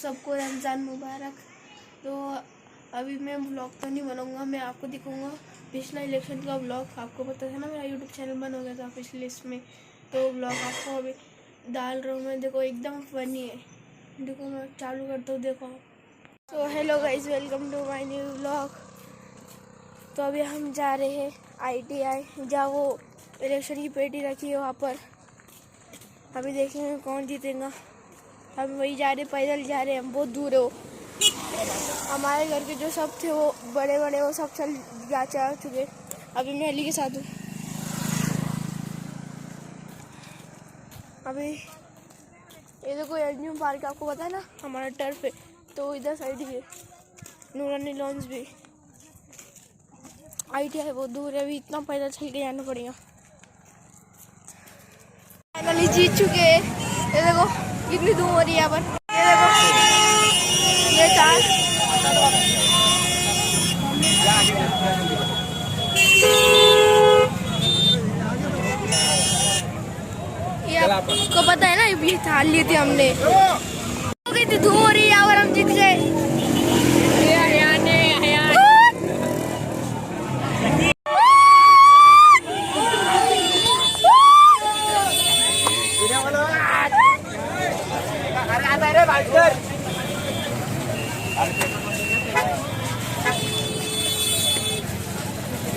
सबको रमज़ान मुबारक। तो अभी मैं व्लॉग तो नहीं बनाऊंगा, मैं आपको दिखाऊंगा पिछला इलेक्शन का व्लॉग। आपको पता था ना मेरा यूट्यूब चैनल बंद हो गया था पिछले इसमें, तो व्लॉग आपको अभी डाल रहा हूँ मैं। देखो एकदम फनी है, देखो मैं चालू करता हूँ, देखो। तो hello guys, welcome to my new vlog. तो अभी हम जा रहे हैं ITI, जहाँ वो इलेक्शन की पेटी रखी है वहाँ पर। अभी देखेंगे कौन जीतेगा। हम वही जा रहे, पैदल जा रहे हैं, हम बहुत दूर है वो। हमारे घर के जो सब थे वो बड़े बड़े वो सब जा चुके। अभी मैं अली के साथ हूँ। अभी ये देखो एंजम पार्क, आपको पता है ना हमारा टर्फ है, तो इधर साइड ही है। नूरानी लॉन्च भी, ITI बहुत दूर है, अभी इतना पैदल चल के जाना पड़ेगा। फाइनली जीत चुके हैं। ये देखो कितनी धूम हो रही है यहाँ पर। ये देखो ये चार, ये आपको पता है ना, ये थाल ली थी हमने। कितनी धूम हो रही है यहाँ पर, हम जीत गए।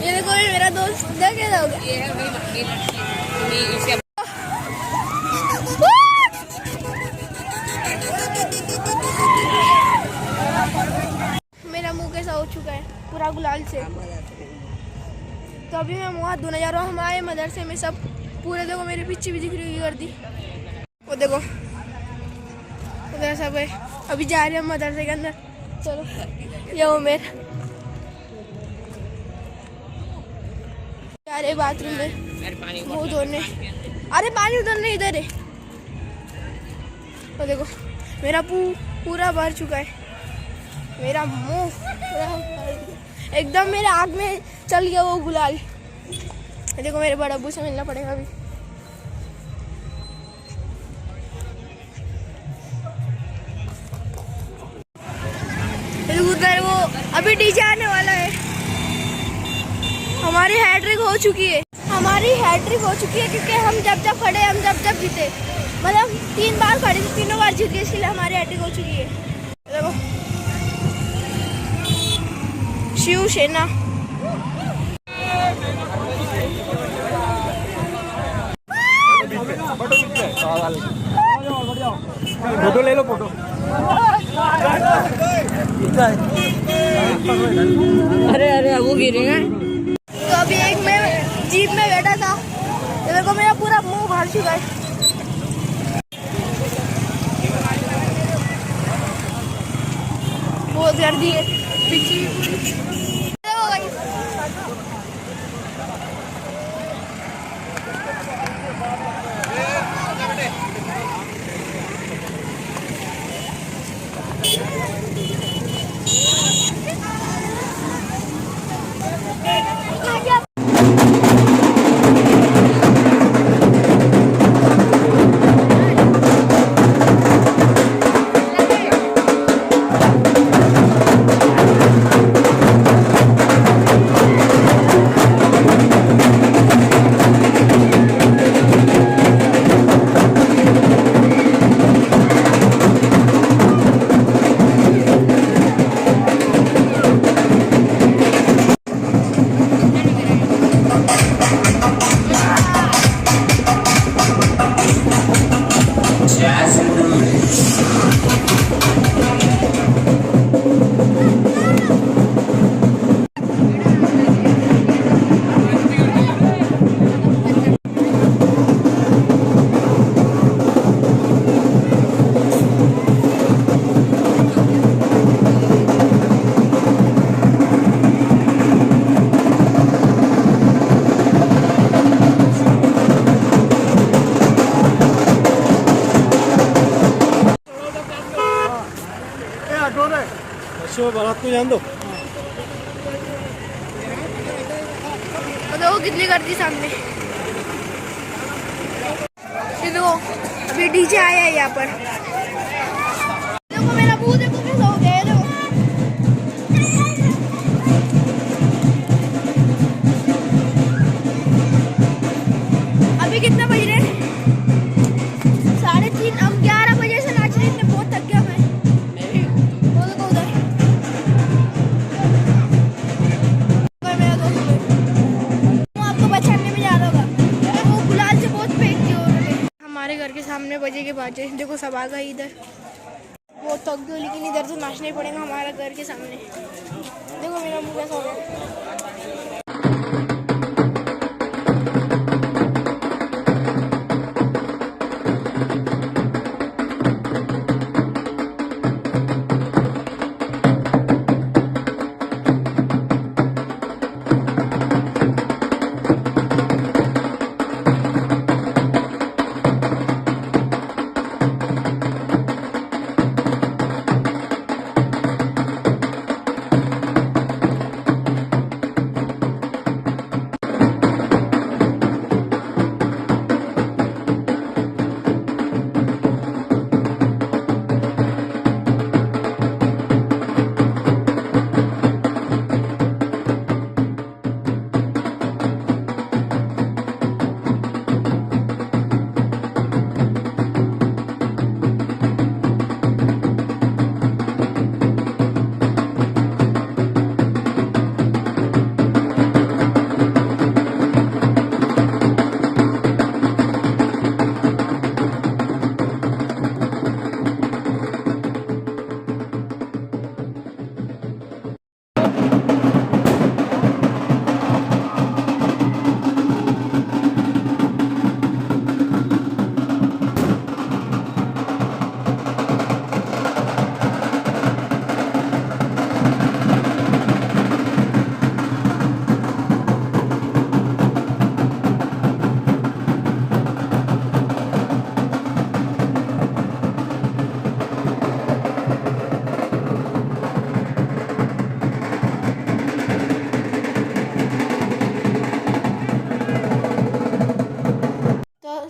ये देखो मेरा दोस्त क्या होगा। मेरा मुंह कैसा हो चुका है पूरा गुलाल से। तो अभी मैं मुँह हाथ धोने जा रहा हूँ। हमारे मदरसे में सब पूरे, देखो मेरे पीछे भी दिख रही है गर्दी, वो देखो उधर सब है। अभी जा रहे हैं मदरसे के अंदर। चलो ये उमेर जा रहे बाथरूम में मुँह धोने। अरे पानी उधर इधर है। तो देखो मेरा पूरा भर चुका है, मेरा मुंह पूरा एकदम मेरे आँख में चल गया वो गुलाल। देखो मेरे बड़े अब्बू से मिलना पड़ेगा अभी। उधर वो अभी डीजे आने वाला है। हमारी हैट्रिक हो चुकी है, क्योंकि हम जब खड़े, हम जब जीते, मतलब 3 बार खड़े थे, तीनों बार जीत गए, इसलिए हमारी हैट्रिक हो चुकी है। देखो शिवसेना। फोटो ले लो, फोटो। अरे वो गिरेगा। तो अभी एक मैं जीप में बैठा था, तो देखो मेरा पूरा मुंह भर चुका है। बहुत गर्दी है पीछे। बारात को जान दो। देखो कितनी गर्दी सामने। ये देखो अभी डीजे आया है यहाँ पर। देखो मेरा सामने बजेगी बाजे। देखो सब आ गए इधर। वो थक गए लेकिन इधर तो नाचना ही पड़ेगा हमारा घर के सामने। देखो मेरा मुँह कैसा हो गया।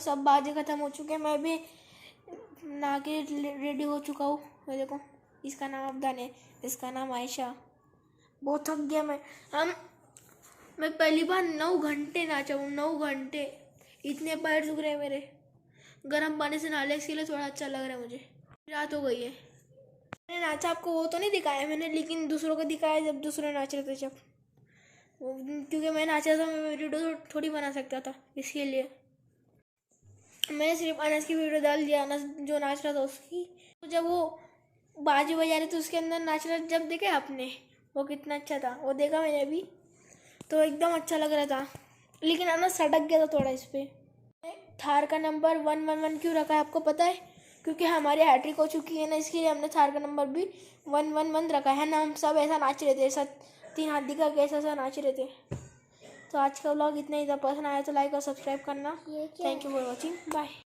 सब बातें ख़त्म हो चुके हैं। मैं भी नहा के रेडी हो चुका हूँ। मैं देखो इसका नाम अब्दान है, इसका नाम आयशा। बहुत थक गया मैं पहली बार 9 घंटे नाचा हूँ। 9 घंटे इतने पैर दुख रहे हैं मेरे। गर्म पानी से नहा ले इसके लिए थोड़ा अच्छा लग रहा है मुझे। रात हो गई है। मैंने नाचा आपको वो तो नहीं दिखाया मैंने, लेकिन दूसरों को दिखाया जब दूसरे नाच रहे थे जब। क्योंकि मैं नाचा था मैं वीडियो थोड़ी बना सकता था, इसके लिए मैंने सिर्फ अनस की वीडियो डाल दिया। अनस जो नाच रहा था उसकी। तो जब वो बाजी बजा रहे थे उसके अंदर नाच रहा जब देखे आपने वो कितना अच्छा था, वो देखा मैंने अभी तो एकदम अच्छा लग रहा था। लेकिन अनस सटक गया था थोड़ा इस पर। थार का नंबर 111 क्यों रखा है आपको पता है? क्योंकि हमारी हैट्रिक हो चुकी है ना, इसके लिए हमने थार का नंबर भी 111 रखा है ना। हम सब ऐसा नाच रहे थे, ऐसा 3 हाथ दिखा के ऐसा नाच रहे थे। तो आज का व्लॉग इतना ही था। पसंद आया तो लाइक और सब्सक्राइब करना। Thank you for watching, bye.